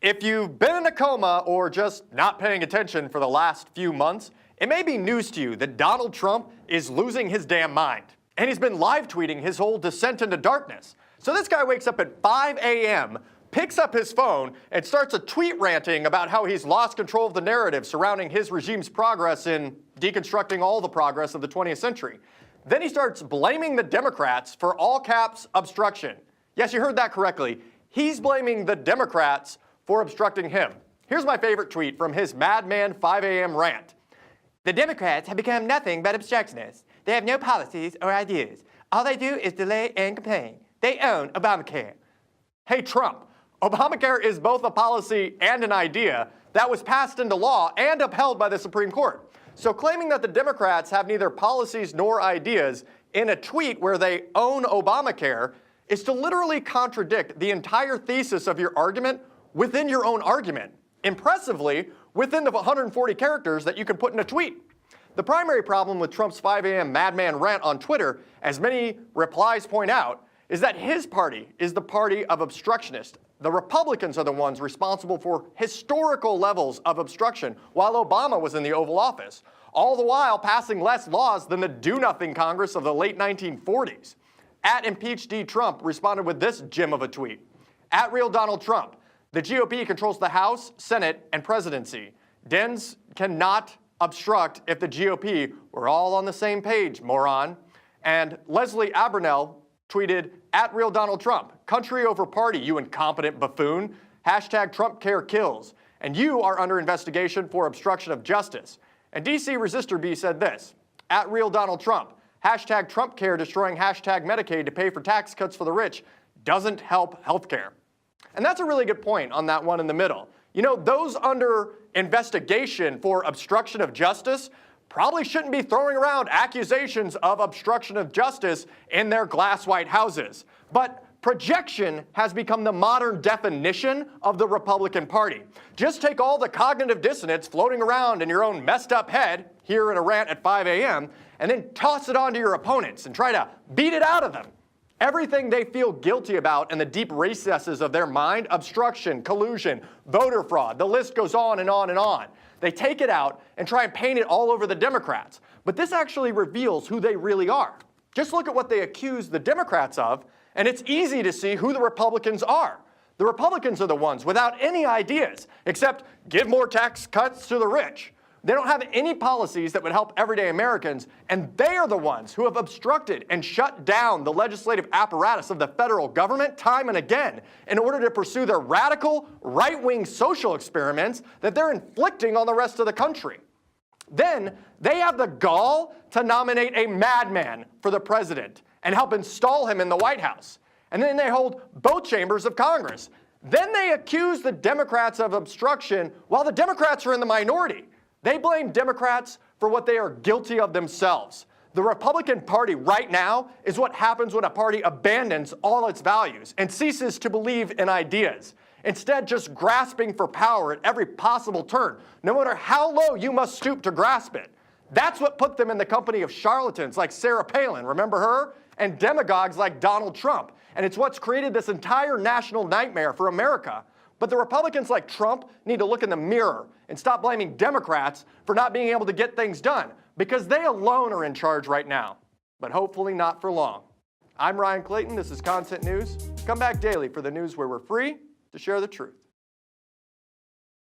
If you've been in a coma or just not paying attention for the last few months, it may be news to you that Donald Trump is losing his damn mind. And he's been live tweeting his whole descent into darkness. So this guy wakes up at 5 a.m., picks up his phone, and starts a tweet ranting about how he's lost control of the narrative surrounding his regime's progress in deconstructing all the progress of the 20th century. Then he starts blaming the Democrats for all caps obstruction. Yes, you heard that correctly. He's blaming the Democrats for obstructing him. Here's my favorite tweet from his Madman 5 a.m. rant. The Democrats have become nothing but obstructionists. They have no policies or ideas. All they do is delay and complain. They own Obamacare. Hey, Trump, Obamacare is both a policy and an idea that was passed into law and upheld by the Supreme Court. So claiming that the Democrats have neither policies nor ideas in a tweet where they own Obamacare is to literally contradict the entire thesis of your argument within your own argument, impressively within the 140 characters that you can put in a tweet. The primary problem with Trump's 5 a.m. madman rant on Twitter, as many replies point out, is that his party is the party of obstructionists. The Republicans are the ones responsible for historical levels of obstruction while Obama was in the Oval Office, all the while passing less laws than the do-nothing Congress of the late 1940s. @ImpeachD Trump responded with this gem of a tweet. @RealDonaldTrump. The GOP controls the House, Senate, and presidency. Dems cannot obstruct if the GOP were all on the same page, moron. And Leslie Abernell tweeted, @RealDonaldTrump. Country over party, you incompetent buffoon. #TrumpCareKills. And you are under investigation for obstruction of justice. And DC Resistor B said this, @RealDonaldTrump. #TrumpCare destroying #Medicaid to pay for tax cuts for the rich doesn't help healthcare. And that's a really good point on that one in the middle. You know, those under investigation for obstruction of justice probably shouldn't be throwing around accusations of obstruction of justice in their glass white houses. But projection has become the modern definition of the Republican Party. Just take all the cognitive dissonance floating around in your own messed up head here in a rant at 5 a.m. and then toss it onto your opponents and try to beat it out of them. Everything they feel guilty about in the deep recesses of their mind, obstruction, collusion, voter fraud, the list goes on and on and on. They take it out and try and paint it all over the Democrats. But this actually reveals who they really are. Just look at what they accuse the Democrats of, and it's easy to see who the Republicans are. The Republicans are the ones without any ideas, except give more tax cuts to the rich. They don't have any policies that would help everyday Americans, and they are the ones who have obstructed and shut down the legislative apparatus of the federal government time and again in order to pursue their radical, right-wing social experiments that they're inflicting on the rest of the country. Then they have the gall to nominate a madman for the president and help install him in the White House. And then they hold both chambers of Congress. Then they accuse the Democrats of obstruction while the Democrats are in the minority. They blame Democrats for what they are guilty of themselves. The Republican Party right now is what happens when a party abandons all its values and ceases to believe in ideas, instead just grasping for power at every possible turn, no matter how low you must stoop to grasp it. That's what put them in the company of charlatans like Sarah Palin, remember her? And demagogues like Donald Trump. And it's what's created this entire national nightmare for America. But the Republicans like Trump need to look in the mirror and stop blaming Democrats for not being able to get things done, because they alone are in charge right now. But hopefully not for long. I'm Ryan Clayton. This is Content News. Come back daily for the news where we're free to share the truth.